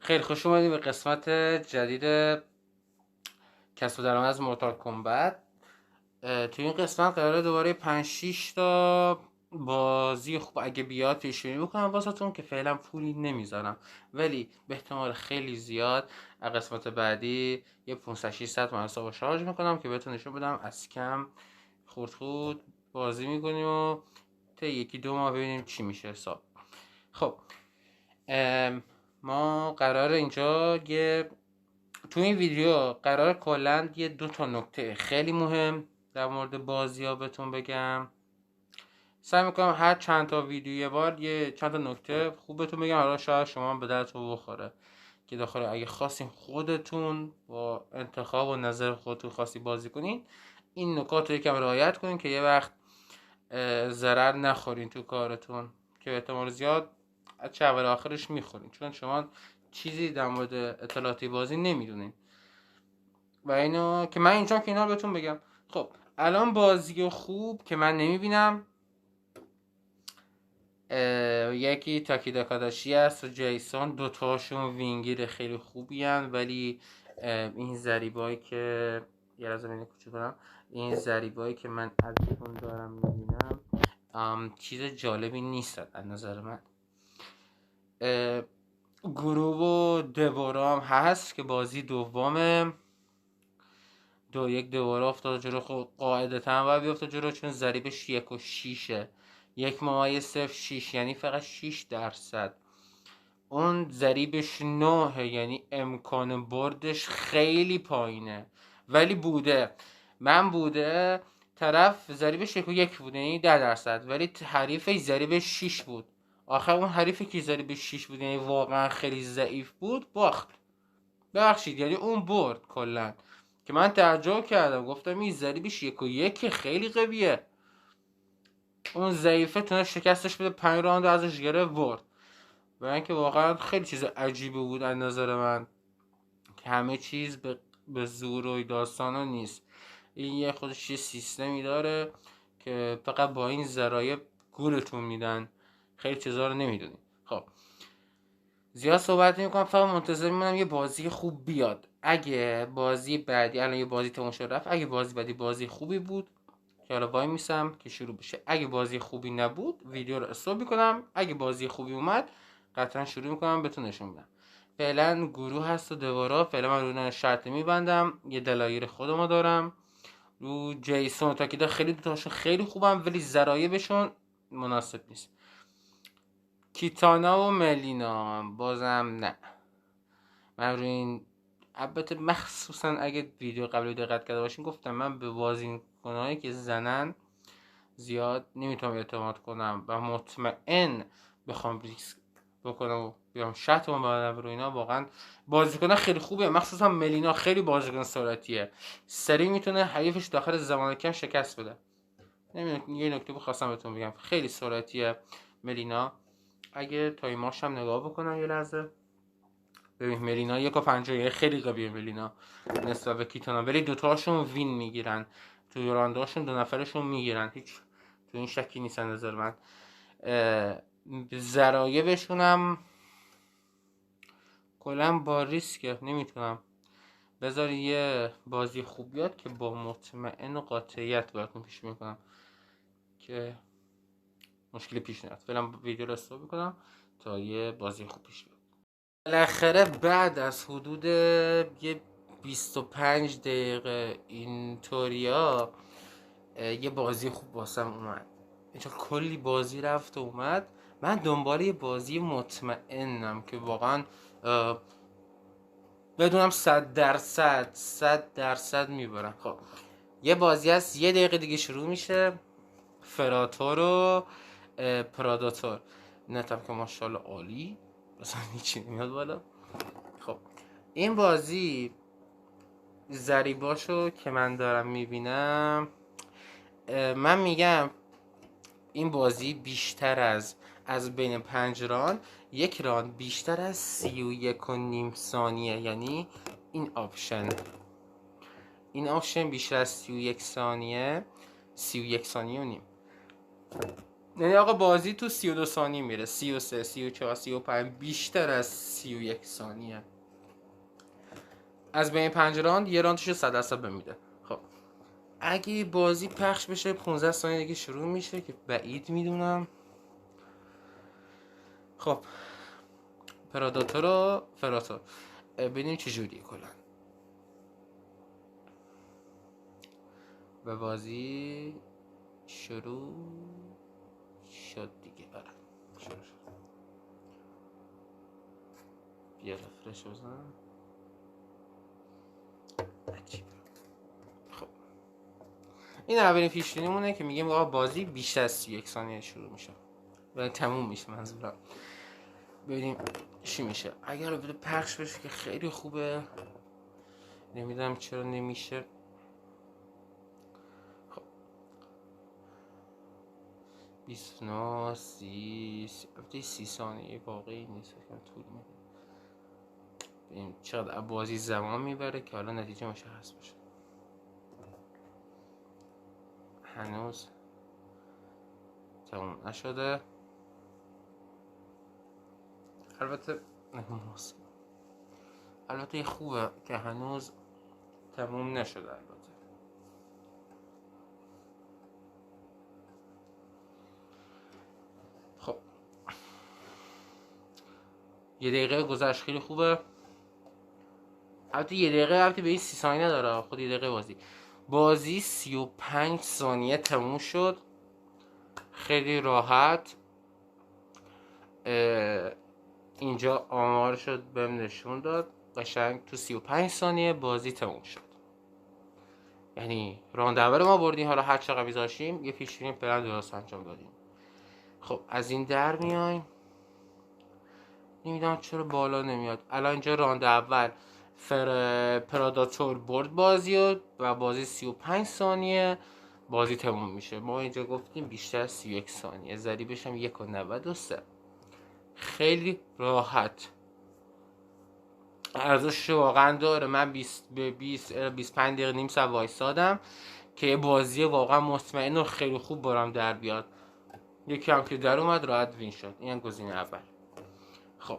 خیلی خوش اومدیم به قسمت جدید کسب و درآمد از مورتال کمبت. تو این قسمت قراره دوباره 5-6 تا بازی خوب اگه بیاد پیش بینی بکنم واسهتون که فعلا پولی نمیذارم، ولی به احتمال خیلی زیاد از قسمت بعدی یه 500-600 من حساب شارژ میکنم که بهتون نشون بدم از کم خورد بازی میکنیم و تا 1-2 ماه ببینیم چی میشه حساب. خب ما قرار اینجا تو این ویدیو قرار کلا یه 2 تا نکته خیلی مهم در مورد بازی ها بهتون بگم. سعی میکنم هر چند تا ویدیو یه بار یه چند تا نکته خوب بهتون بگم، حالا شاید شما به دلتون بخوره که داخل اگه خواستین خودتون با انتخاب و نظر خودتون خواستی بازی کنین این نکات رو یکم رعایت کنین که یه وقت ضرر نخورین تو کارتون، که احتمال زیاد چه اول آخرش میخورین چون شما چیزی در مورد اطلاعاتی بازی نمیدونین و اینو که من اینجا کنار بهتون بگم. خب الان بازی خوب که من نمیبینم یکی تاکیدا کاداشی است و جیسون، دوتاشون وینگیر خیلی خوبی هن، ولی این ضریبایی که یه لحظه ببینید کوچیک کنم، این ضریبایی که من ازشون دارم میبینم چیز جالبی نیست از نظر من. گروه و دبورا هم هست که بازی دومه 2-1 دوباره افتاد جلو، خب قاعدتا باید بیفته جلو چون ضریبش 1.6 1.06 یعنی فقط 6%. اون ضریبش 9 یعنی امکان بردش خیلی پایینه، ولی من بوده طرف ضریبش 1.1 بود یعنی 10%، ولی حریفش ضریبش 6 بود. آخر اون حریفی که ضریبش 6 بود یعنی واقعا خیلی ضعیف بود باخت، ببخشید یعنی اون برد کلا، که من تعجب کردم گفتم این ضریبش 1.1 خیلی قویه. اون ضعیفه تونست شکستش بده 5 راند ازش گرفت برد، و اینکه واقعا خیلی چیز عجیبی بود از نظر من که همه چیز به زور و داستانا نیست. این یه خودش یه سیستمی داره که فقط با این ذرایع گولتون میدن، خیلی چیزا رو نمیدونید. خب زیاد صحبت نمی‌کنم، فقط منتظر میمونم یه بازی خوب بیاد. اگه بازی بعدی الان یه بازی تموم شد رفت، اگه بازی بعدی بازی خوبی بود که حالا وای میسم که شروع بشه، اگه بازی خوبی نبود ویدیو رو استاپ میکنم، اگه بازی خوبی اومد قطعا شروع میکنم بهتون نشون بدم. فعلا گروه هست و دوارا فعلا من روی شرط میبندم، یه دلایل خودمو دارم. رو جیسون و تاکیدا خیلی دوتاشون خیلی خوبم ولی ضرایبشون مناسب نیست. کیتانا و ملینا بازم نه. من روی این البته مخصوصا اگه ویدیو قبلی دقت کرده باشین گفتم من به بازیکنایی که زنن زیاد نمیتونم اعتماد کنم و مطمئن بخوام ریسک بکنم و بیام شرطمو ببندم روی اینا. واقعا بازیکن خیلی خوبه، مخصوصا ملینا خیلی بازیکن سرعتیه، سریع میتونه حریفش داخل زمان کم شکست بده. نمیدونم یه نکته بخواستم بهتون بگم، خیلی سرعتیه ملینا. اگه تایماش هم نگاه بکنم یه لحظه، ببین ملینا 1.50 خیلی قویه ملینا نسبت به کیتانا، ولی دوتاشون وین میگیرن تو رانداشون، 2 نفرشون میگیرن، هیچ تو این شکی نیست نظر من. ضرایبشون هم کلا با ریسکه، نمیتونم بذار یه بازی خوب بیاد که با مطمئن و قاطعیت براتون پیش میکنم که مشکلی پیش نیاد. فعلا ویدیو رو استاپ میکنم تا یه بازی خوب پیش بیاد. بالاخره بعد از حدود یه 25 دقیقه اینطوریا یه بازی خوب واسم اومد. اینجا کلی بازی رفت و اومد، من دنبال یه بازی مطمئنم که واقعا بدونم 100% میبرم. خب یه بازی هست 1 دقیقه دیگه شروع میشه، فراتور و پراداتور. نتم که ماشاءالله عالی مثلا هیچی نمیاد بالا. خب این بازی ضریباشو که من دارم میبینم، من میگم این بازی بیشتر از بین 5 راند، 1 راند بیشتر از 31.5 ثانیه، یعنی این آپشن بیشتر از 31 ثانیه 31 ثانیه و نیم یعنی آقا بازی تو 32 ثانیه میره، 33 34 35 بیشتر از 31 ثانیه. از بین 5 راند یه راندشو 100% میده. خب اگه بازی پخش بشه 15 ثانیه دیگه شروع میشه که بعید میدونم. خب پراداتور و فراتور ببینیم چه جوریه کلا. و بازی شروع شد دیگه. آره شروع شد. بیا رفرش بزن. عجیب. خب این اولین پیشبینیمونه که میگیم آقا بازی بیشتر از 31 ثانیه شروع میشه و تموم میشه. منظورم ببینیم چی میشه. اگر بده پخش بشه که خیلی خوبه. نمیدونم چرا نمیشه. خب 29 30 ثانیه واقعی نیست، کم طول میده. ببینیم چقدر بازی زمان میبره که حالا نتیجه مشخص بشه. هنوز تموم نشده. البته خوبه که هنوز تموم نشده. البته خب یه دقیقه گذشت، خیلی خوبه. البته یه دقیقه البته به این 30 ثانیه نداره، خود یه دقیقه بازی 35 ثانیه تموم شد، خیلی راحت. اینجا آمار شد بهم نشون داد قشنگ تو 35 ثانیه بازی تموم شد. یعنی راند اول ما بردیم، حالا هر چقدر میذاشیم یه پیش بینی پلن درست انجام دادیم. خب از این در میایم. نمیدونم چرا بالا نمیاد. الان اینجا راند اول پراداتور برد بازی و بازی 35 ثانیه بازی تموم میشه. ما اینجا گفتیم بیشتر از 31 ثانیه. ضریبش هم 1.93. خیلی راحت ارزش واقعا داره. من 25 دقیقه نیم ساعت وایسادم که یه بازی واقعا مطمئن و خیلی خوب برام در بیاد. یکی هم که در اومد راحت وین شد. این گزینه اول. خب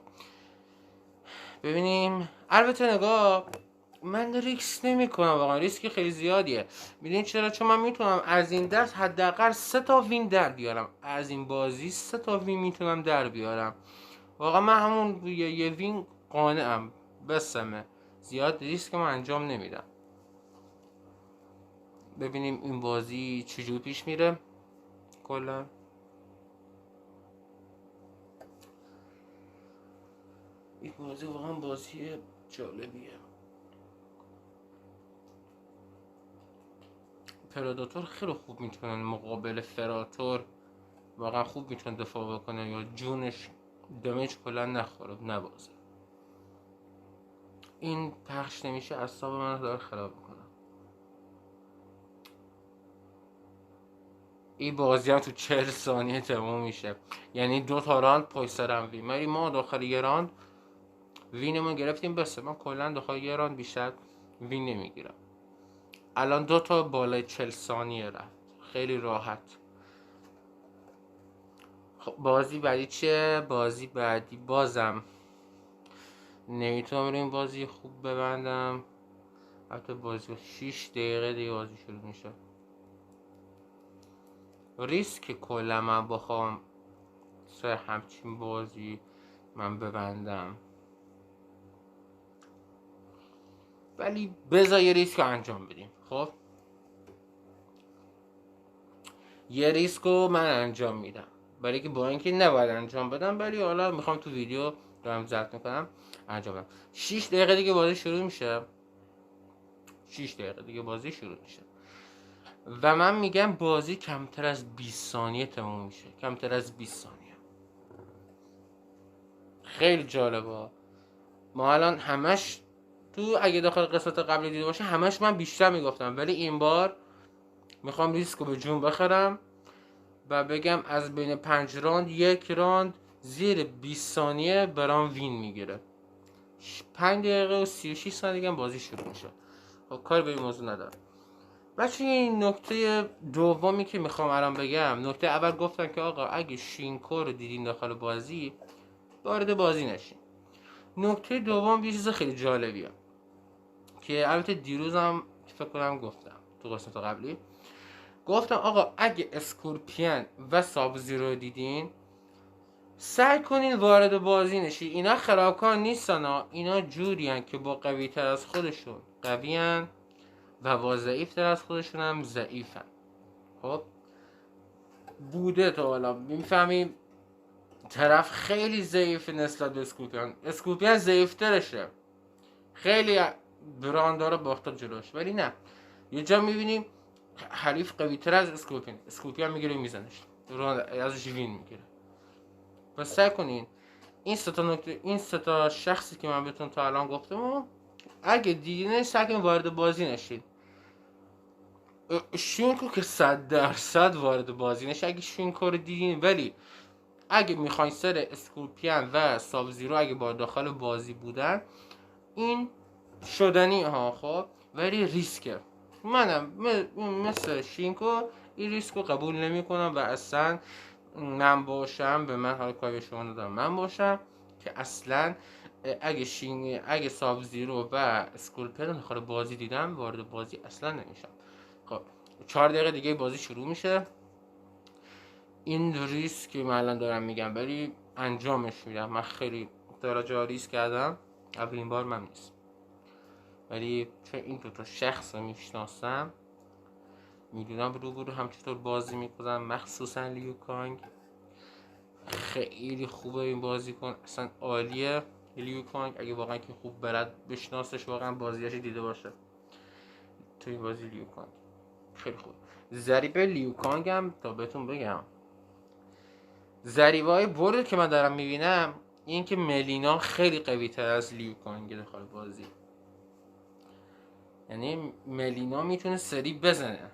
ببینیم. البته نگاه من ریسک نمی کنم واقعا، ریسک خیلی زیادیه. میدونید چرا؟ چون من میتونم از این دست حداقل 3 تا وین در بیارم. از این بازی 3 تا وین میتونم در بیارم. واقعا من همون یه وین قانعم. بسمه زیاد ریسک من انجام نمیدم. ببینیم این بازی چجور پیش میره کلا. این بازی واقعا بازی جالبیه. پراداتور خیلی خوب میتونن مقابل فراتور واقعا خوب میتونن دفاع بکنه یا جونش دمیج کلا نخوره نبازه. این پخش نمیشه، اعصاب من داره خراب میکنه. این بازی هم تو 40 ثانیه تموم میشه. یعنی 2 تا راند پشت سر هم وین. ما داخل یه راند وینمون گرفتیم. بسه من کلا داخل یه راند بیشتر وین نمیگیرم. الان 2 تا بالای 40 ثانیه رفت، خیلی راحت. خب بازی بعدی چیه؟ بازی بعدی بازم نمیتونم این بازی خوب ببندم. حتی بازی 6 دقیقه دیگه بازی شروع میشه. ریسک کلا من بخوام سه همچین بازی من ببندم، ولی بذار یه ریسک انجام بدیم. خب یه ریسک رو من انجام میدم، برای که با اینکه نباید انجام بدم ولی حالا میخوام تو ویدیو دارم ضبط میکنم انجام بدم. 6 دقیقه دیگه بازی شروع میشه. 6 دقیقه دیگه بازی شروع میشه و من میگم بازی کمتر از 20 ثانیه تموم میشه. کمتر از 20 ثانیه. خیلی جالبه. ما الان همش تو اگه داخل قسمت قبلی دیده باشه همش من بیشتر میگفتم، ولی این بار میخوام ریسک رو به جون بخرم و بگم از بین 5 راند 1 راند زیر 20 ثانیه برام وین میگیره. 5 دقیقه و 36 ثانیه دیگه بازی شروع میشه. خب کار به این موضوع ندارم. بچه این نکته دومی که میخوام الان بگم، نکته اول گفتم که آقا اگه شینکو رو دیدین داخل بازی وارد بازی نشین. نکته دوم یه چیز خیلی جالبیه که البته دیروزم فکر کنم گفتم تو قسمت قبلی، گفتم آقا اگه اسکورپیان و سابزیرو رو دیدین سعی کنین وارد بازی نشین. اینا خرابکار نیستن، اینا جورین که با قوی تر از خودشون قویان و با ضعیف تر از خودشون هم ضعیفن. خب بوده تا حالا میفهمیم طرف خیلی ضعیف نسبت به اسکورپیان، اسکورپیان ضعیف ترشه، خیلی براندار باخته جلوش، ولی نه یه جا میبینیم حریف قوی تر از اسکورپیان میگیره میزنش، ازش وین میگیره. پس سعی کنین این سه تا شخصی که من بهتون تا الان گفتم اگه دیدینش سعی کنین وارد بازی نشید. شینکو که 100% وارد بازی نشه اگه شینکو رو دیدین، ولی اگه میخواین سر اسکورپیان و سابزیرو اگه با داخل بازی بودن این شدنی ها، خب ولی ریسکه. منم مثل شینکو این ریسکو قبول نمی کنم و اصلا من باشم به من حالا کاری به شما ندارم، من باشم که اصلا اگه سابزیرو و اسکورپیان داخل بازی دیدم وارد بازی اصلا نمیشم. خب 4 دقیقه دیگه بازی شروع میشه. این ریسک که من الان دارم میگم ولی انجامش میدم. من خیلی درجه ریسک کردم، اولین بار من نیست، ولی چون این دوتا شخص رو میشناسم میدونم رو هم چطور بازی میکنم، مخصوصا لیوکانگ خیلی خوبه این بازی کن، اصلا عالیه لیوکانگ. اگه واقعا که خوب برد بشناسش، واقعا بازیاش دیده باشه تو این بازی لیوکانگ خیلی خوبه. ضریب لیوکانگ هم تا بهتون بگم، ضریبه های برد که من دارم میبینم این که ملینا خیلی قوی تر از لیوکانگ داخل بازی، یعنی ملینا میتونه سری بزنه،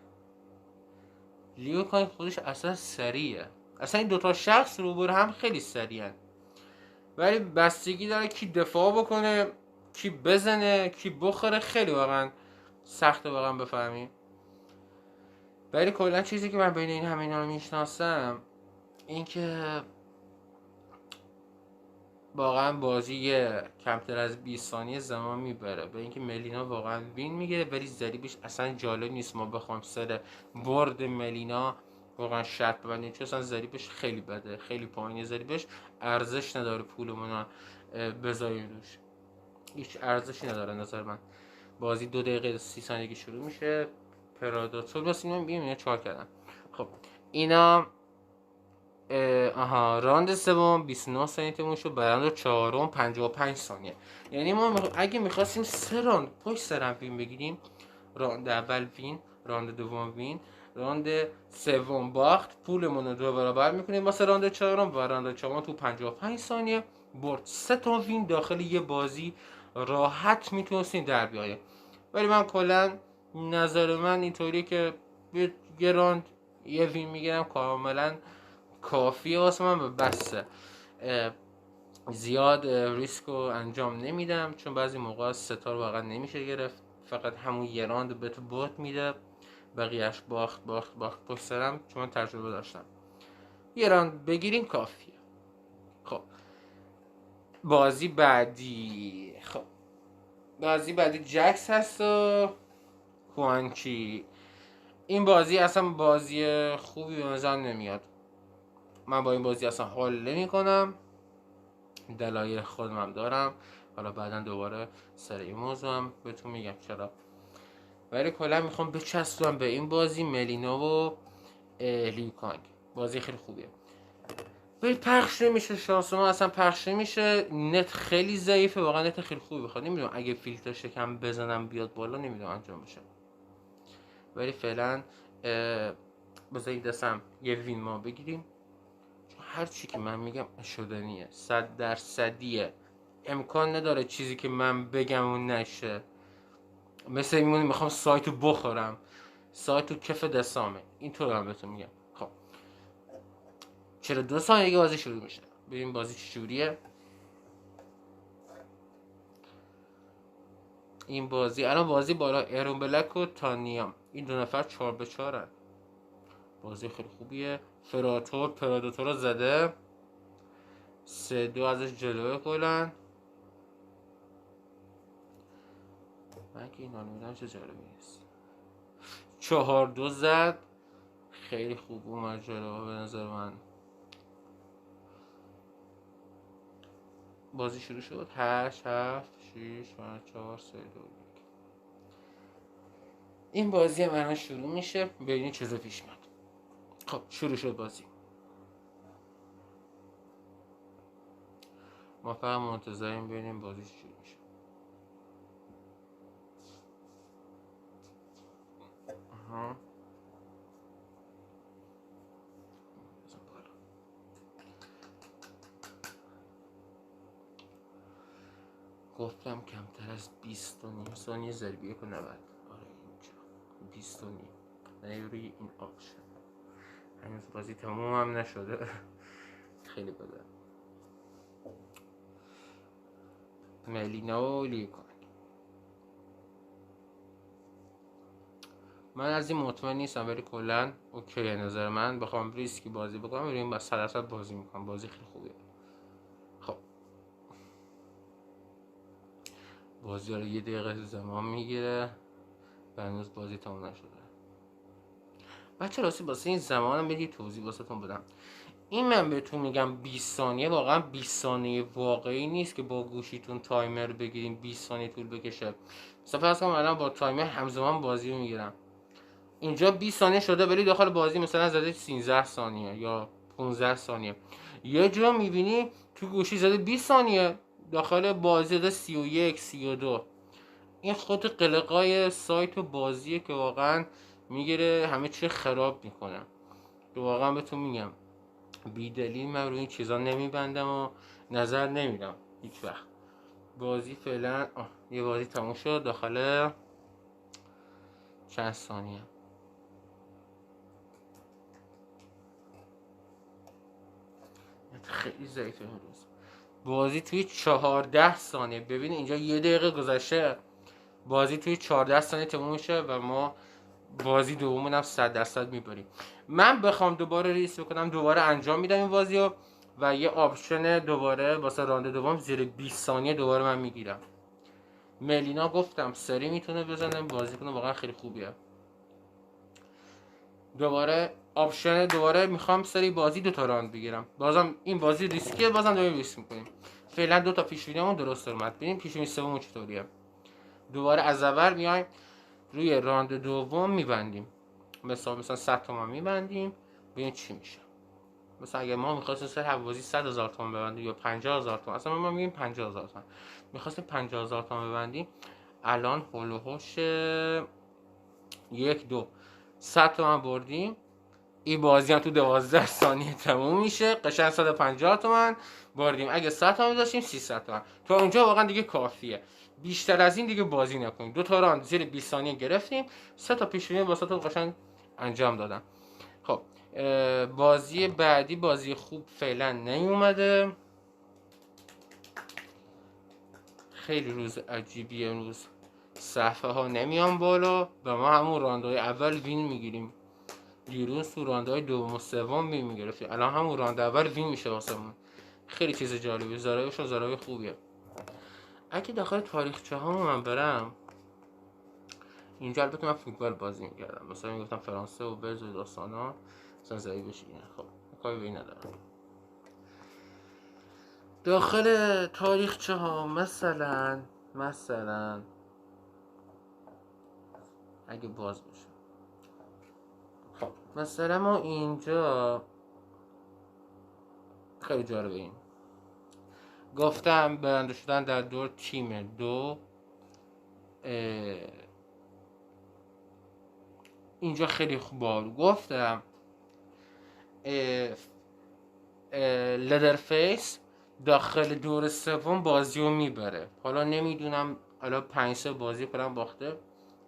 لیوکانگ خودش اصلا سریعه. اصلا این دوتا شخص روبرو هم خیلی سریعن، ولی بستگی داره کی دفاع بکنه، کی بزنه، کی بخوره. خیلی واقعا سخته واقعا بفهمی. ولی کلا چیزی که من بین این همه اینا رو میشناسم این که واقعا بازی کمتر از 20 ثانیه زمان میبره، به اینکه ملینا واقعا وین میگیره، ولی ضریبش اصلا جالب نیست ما بخوام سر برد ملینا واقعا شرط ببندیم، چون اصلا ضریبش خیلی بده، خیلی پایینه، ضریبش ارزش نداره پولمون بذاریم روش، هیچ ارزشی نداره نظر من. بازی 2 دقیقه 30 ثانیه شروع میشه، پراداتور واسه اینا میگم 4 کردن. خب اینا راند سوم 29 ثانیه تموم شد، راند چهارم 55 ثانیه. یعنی ما اگه میخواستیم 3 راند پشت سر هم وین بگیریم، راند اول وین، راند دوم وین، راند سوم باخت، پولمون رو 2 برابر میکنیم واسه راند چهارم و راند چهارم تو 55 ثانیه برد. 3 تا وین داخل یه بازی راحت میتونستیم در بیاریم. ولی من کلا نظر من اینطوریه که یه راند یه وین میگیرم کاملا کافیه واسه من و بسه. زیاد ریسک رو انجام نمیدم، چون بعضی موقع ستار واقعا نمیشه گرفت، فقط همون یه راند به تو برد میده، بقیهش باخت پشت سرم، چون من تجربه داشتم. یه راند بگیریم کافیه. خب بازی بعدی جکس هست و کوانچی. این بازی اصلا بازی خوبی به نظر نمیاد، من با این بازی اصلا حال نمی کنم، دلایل خودم هم دارم، حالا بعدا دوباره سر این موضوع هم بهتون میگم چرا. ولی کلا میخوام بچسبم به این بازی ملینا و لیوکانگ. بازی خیلی خوبیه ولی پخش نمیشه، شانس ما اصلا پخش نمیشه، نت خیلی ضعیفه، واقعا نت خیلی خوبی بخواد، نمیدونم اگه فیلتر شکم بزنم بیاد بالا نمیدونم انجام بشه. ولی فعلا بذارید دستم یه وین ما بگیریم، هر چی که من میگم شدنیه، 100%، امکان نداره چیزی که من بگم اون نشه. مثل این میخوام سایتو بخورم، سایتو کف دستامه، اینطور هم بهتون میگم. خب 42 ثانیه بازی شروع میشه، ببین بازی چجوریه. این بازی الان بازی بالا ایرون بلک و تانیام این دو نفر 4-4 بازی خیلی خوبیه. پراداتور رو زده 3-2 ازش جلوه کلن. من که اینا میدم چه جالبی نیست. 4-2 زد، خیلی خوب اومد جلوه به نظر من. بازی شروع شد 8 7 6 5 4 3 2 1. این بازی من شروع میشه، ببینید چیزا پیش میاد. خب شروع شد بازی. ما فقط منتظریم ببینیم بازی شروع میشه. گفتم کمتر از 20.5 ثانیه ضریب 1.90. آره اینجا 20.5 نه روی این آپشن. هنوز بازی تموم هم نشده. خیلی بده. ملینا و لیکن. من از این مطمئن نیستم ولی کلا اوکی نظر من. بخوام ریسکی بازی بکنم بریم با 100% بازی میکنم. بازی خیلی خوبه. خب بازی رو 1 دقیقه زمان میگیره و هنوز بازی تموم نشده. بچه راستی واسه این زمانم بدید توضیح واسهتون بدم. این من بهتون میگم 20 ثانیه واقعا 20 ثانیه واقعی نیست که با گوشیتون تایمر بگیریم 20 ثانیه طول بکشه. مثلا فرض کنم الان با تایمر همزمان بازی رو میگیرم. اینجا 20 ثانیه شده ولی داخل بازی مثلا زده 13 ثانیه یا 15 ثانیه. یه جا میبینی تو گوشی زده 20 ثانیه، داخل بازی زده 31 32. این خود قلقای سایت و بازیه که واقعا میگیره همه چی خراب میکنه. که واقعا بهتون میگم بیدلیل من روی این چیزا نمیبندم و نظر نمیدم هیچ وقت. بازی فعلا یه بازی تموم شد داخل چند ثانیه. خیلی ضعیفه امروز بازی توی 14 ثانیه. ببین اینجا 1 دقیقه گذشته، بازی توی 14 ثانیه تموم میشه و ما بازی دومون هم 100% میبریم. من بخوام دوباره ریس بکنم دوباره انجام میدم این بازی رو و یه آپشن دوباره واسه راند دوم زیر 20 ثانیه دوباره من میگیرم. ملینا گفتم سری میتونه بزنه، بازیکن واقعا خیلی خوبیه. دوباره آپشن دوباره میخوام سری بازی 2 تا راند بگیرم. بازم این بازی ریسکیه، بازم دوباره ریسک میکنیم. فعلا 2 تا پیش بینیمون درست اومد. ببینیم پیش بینی سوم چطوریه. دوباره از اول میایم روی راند دوم میبندیم. مثلا 100 تومن میبندیم ببینیم چی میشه. مثلا اگه ما می‌خواستیم سر هر بازی 100,000 تومان ببندیم یا 50,000 تومان، اصلا ما میگیم 50,000 تومان، می‌خواستیم 50,000 تومان ببندیم، الان هول و هوش 1-2 100 تومان بردیم. این بازی هم تو 12 ثانیه تموم میشه. قشنگ 150 تومان بردیم. اگه 100 تومان داشتیم 300 تومان. تا اونجا واقعا دیگه کافیه. بیشتر از این دیگه بازی نکنیم. 2 تا راند زیر 20 ثانیه گرفتیم. 3 تا پیش بینی واسهتون قشنگ انجام دادم. خب بازی بعدی بازی خوب فعلا نیومده. خیلی روز عجیبیه امروز. صفحه ها نمیان بالا و ما همون راندهای اول وین میگیریم. دیروز تو راندهای دوم و سوم وین میگرفتیم، الان همون راند اول وین میشه واسمون. خیلی چیز جالبیه. زرایشون زرای خوبیه. اگه داخل تاریخچه ها من برم اینجا، البته من فوتبال بازی میکردم، مثلا میگفتم فرانسه و ولز و داستانا مثلا ضعیف بشه. خب کاری به این ندارم. داخل تاریخچه ها مثلا اگه باز بشه، خب مثلا ما اینجا خیلی جالبه. این گفتم برنده شدن در دور تیم 2. اینجا خیلی خوب گفتم لدرفیس داخل دور سوم بازی رو میبره. حالا نمیدونم حالا 5-3 بازی کنم باخته،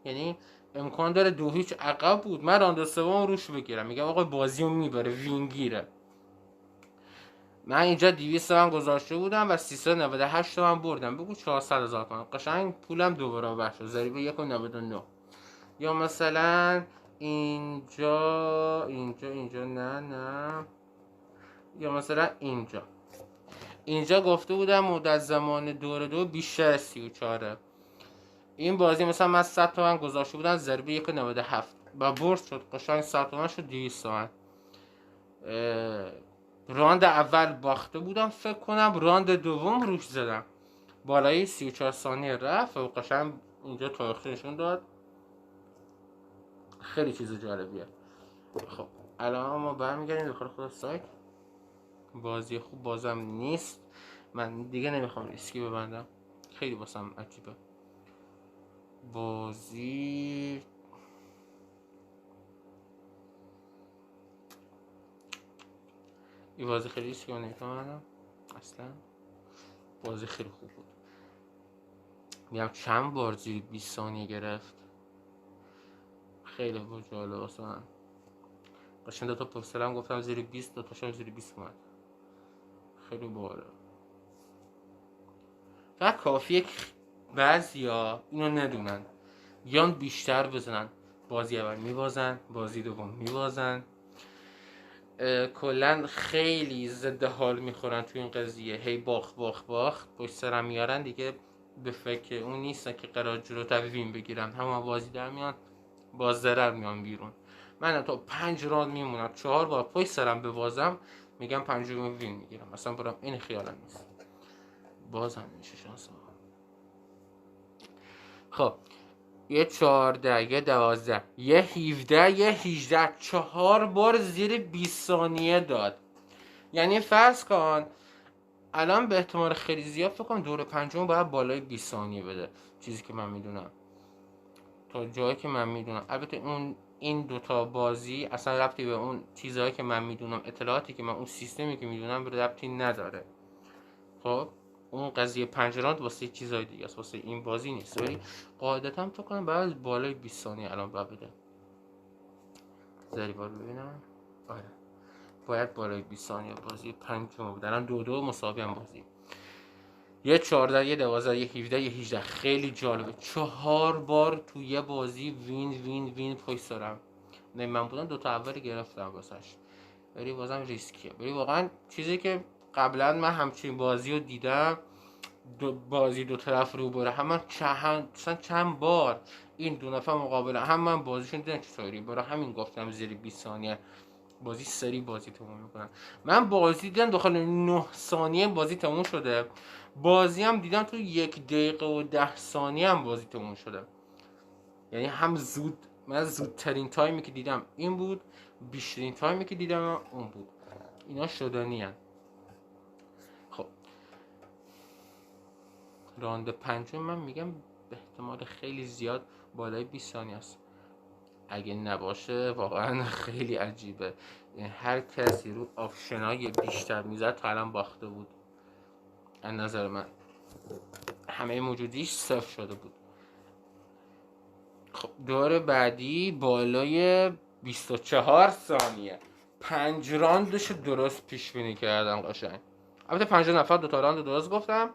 یعنی امکان داره 2-0 عقب بود، من راند سوم روش بگیرم میگم آقا بازی رو میبره وینگیره. من اینجا 200 تومن گذاشته بودم و 398 تومن بردم. بگو 400,000 تومن. قشنگ پولم دوباره برابر شد. ضریب 1.99. یا مثلا اینجا نه یا مثلا اینجا گفته بودم مدت زمان دور 2 بیشتر از 34. این بازی مثلا من 100 تومن گذاشته بودم ضریب 1.97 و برد شد قشنگ 100 تومن شد 200 تومن. راند اول باخته بودم فکر کنم، راند دوم روش زدم بالای 34 ثانیه رفت و قشنگ اینجا تاریخ نشون داد. خیلی چیز جالبیه. خب الان ما برمیگردیم داخل خود سایت. بازی خوب بازم نیست، من دیگه نمیخوام ریسکی ببندم، خیلی واسم عجیبه بازی. این بازی خیلی ریسکی نمیتونم اصلا. بازی خیلی خوب بود، میگم چند بار زیر 20 ثانیه گرفت، خیلی بود جالب واسه من. قشنگ دوتا پسترم گفتم زیر 20، دوتاشم زیر 20 اومد، خیلی باحاله. فقط کافیه که بعضیا اینو ندونن، بیان بیشتر بزنن، بازی اول میبازن، بازی دوم میبازن، کلا خیلی ضد حال میخورن تو این قضیه، هی باخت پشت سرم میارن دیگه، به فکر اون نیستن که قرار جلوتر وین بگیرن، همون بازی در میان با ضرر میان بیرون. من تا 5 راند میمونم 4 بار پشت سرم ببازم میگم 5 وین میگیرم، اصلا برام این خیالم نیست، بازم میشه شانس. خب یه 14 یه 12 یه 17 یه 18 4 بار زیر 20 ثانیه داد. یعنی فرض کن الان به احتمال خیلی زیاد فکر کنم دور پنجم باید بالای 20 ثانیه بده، چیزی که من میدونم تا جایی که من میدونم. البته این دوتا بازی اصلا ربطی به اون چیزهایی که من میدونم، اطلاعاتی که من اون سیستمی که میدونم ربطی نداره. خب اون قضیه 5 راند واسه چیزای دیگه است، واسه این بازی نیست، ولی قاعدتا فکر کنم باید بالای 20 ثانیه الان باید بده. ضریبا رو ببینم، آره باید بالای 20 ثانیه بازی پنجم بود. الان 2-2 مساوی هم بازی. یه 14 یه 12 یه 17 یه 18 خیلی جالبه. 4 بار تو یه بازی وین پشت سرم. نه من بودم دوتا اول گرفتم واسش، ولی بازم ریسکیه، ولی واقعا چیزی که قبلا من همچین بازی رو دیدم، بازی دو طرف رو بره هم، چند بار این دو نفر مقابله هم، من بازیشون دیدم چطوری، برای همین گفتم زیر 20 ثانیه بازی سری بازی تموم میکنن. من بازی دیدم داخل 9 ثانیه بازی تموم شده، بازی هم دیدم تو 1 دقیقه و 10 ثانیه هم بازی تموم شده. یعنی هم زود، من زودترین تایمی که دیدم این بود، بیشترین تایمی که دیدم اون بود. اینا شدنی هن. خب راند پنجم من میگم به احتمال خیلی زیاد بالای 20 ثانیه است، اگه نباشه واقعا خیلی عجیبه. یعنی هر کسی رو آپشنای بیشتر میزد تا الان باخته بود از نظر من، همه موجودیش صفر شده بود. خب دور بعدی بالای 24 ثانیه 5 راندش درست پیش بینی کردم قشنگ. البته 5 نفر دو تا راند درست گفتم،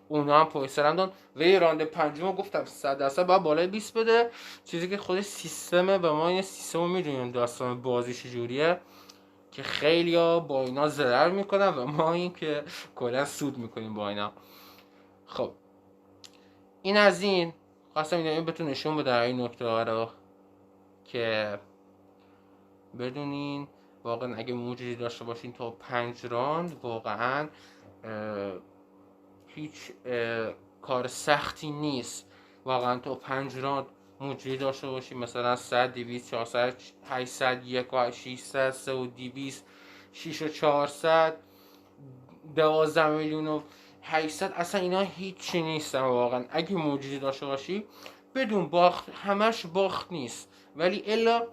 اونا هم پشت سرم دادن، ولی راند پنجم گفتم 100% باید بالای 20 بده، چیزی که خود سیستمه و ما این سیستمو میدونیم داستان بازی چجوریه، که خیلیا با اینا ضرر میکنن و ما این که کلا سود میکنیم با اینا. خب این از این، خواستم این بهتون نشون بدم این نکته ها رو که بدونین واقعا اگه موجودی داشته باشین تا 5 راند واقعا هیچ کار سختی نیست، واقعا تا 5 راند موجودی داشته باشین، مثلا 100 200 400 800 1 600 3 و 200 6 و 400 12 میلیون و 800، اصلا اینا هیچی نیستن واقعا. اگه موجودی داشته باشی بدون باخت، همش باخت نیست، ولی الا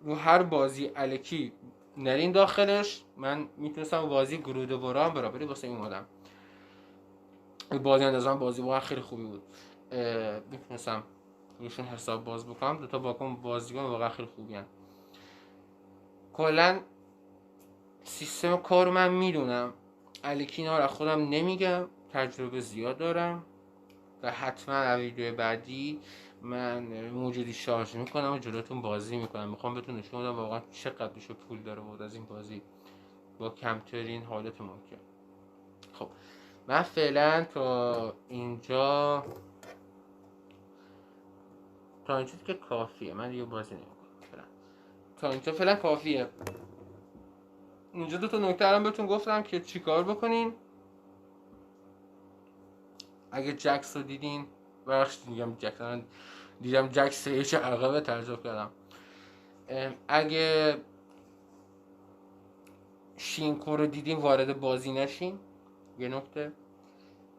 رو هر بازی الکی نرین داخلش. من میتونستم بازی گرود برام برابری واسه این اومدم، بازی اندازم بازی واقعا خیلی خوبی بود، میتونستم روشون حساب باز بکنم. دوتا باکن بازیکن واقعا خیلی خوبی هن. کلا سیستم کار من میدونم، الکی اینا رو خودم نمیگم، تجربه زیاد دارم و حتما ویدیو بعدی من موجودی شارژ میکنم و جلوتون بازی میکنم. میخوام بهتون نشون بدم واقعا چقدر میشه پول داره بود از این بازی با کمترین حالت ممکن. خب من فعلا تا اینجا که کافیه، من دیگه بازی نمیکنم فعلا. تا اینجا فعلا کافیه. اینجا دو تا نکته الان بهتون گفتم که چیکار بکنین. اگه جکس رو دیدین، بخش میگم جکس، دیدم جکس ایش عقبه ترجمه کردم. اگه شینکو رو دیدین وارد بازی نشین. یه نکته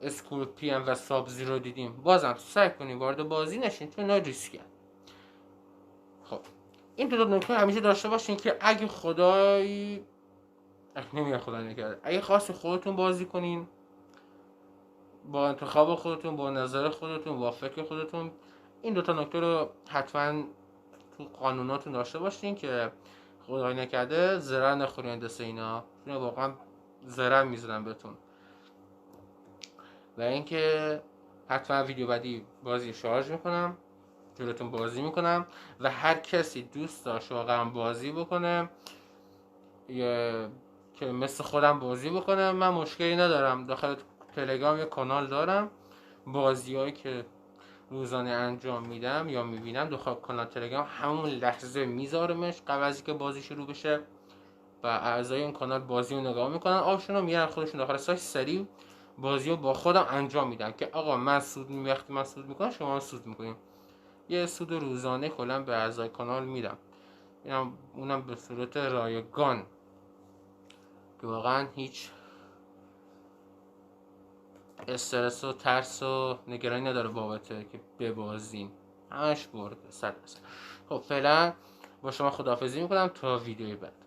اسکورپیان و سابزی رو دیدیم بازم سعی کنین وارد بازی نشین چون اینا ریسکه. خب این دو نکته همیشه داشته باشین که اگه خدای نمیگه خدا نکرده، اگه خواستین خودتون بازی کنین با انتخاب خودتون، با نظر خودتون، با فکر خودتون، این دوتا نکته رو حتما تو قانوناتون داشته باشین که خدای نکرده ضرر نخورین دست اینا واقعا ضرر میزنن بهتون. و اینکه حتما ویدیو بعدی بازی شارژ میکنم جلوتون بازی میکنم و هر کسی دوست داشت واقعا بازی بکنه یا که مثل خودم بازی بکنه من مشکلی ندارم. داخل تلگرام یه کانال دارم، بازیایی که روزانه انجام میدم یا میبینم داخل کانال تلگرام همون لحظه میذارمش قبل از اینکه بازی شروع بشه و اعضای اون کانال بازی رو نگاه میکنن، آشون رو میارن خودشون داخل سایت، سریع بازی رو با خودم انجام میدم که آقا من وقتی من سود میکنم شما هم سود میکنیم. یه سود روزانه کلا به اعضای کانال میدم، اونم به صورت رایگان که واقعا هیچ استرس و ترس و نگرانی نداره بابته که ببازین، همش برده 100%. خب فعلا با شما خداحافظی میکنم تا ویدیوی بعد.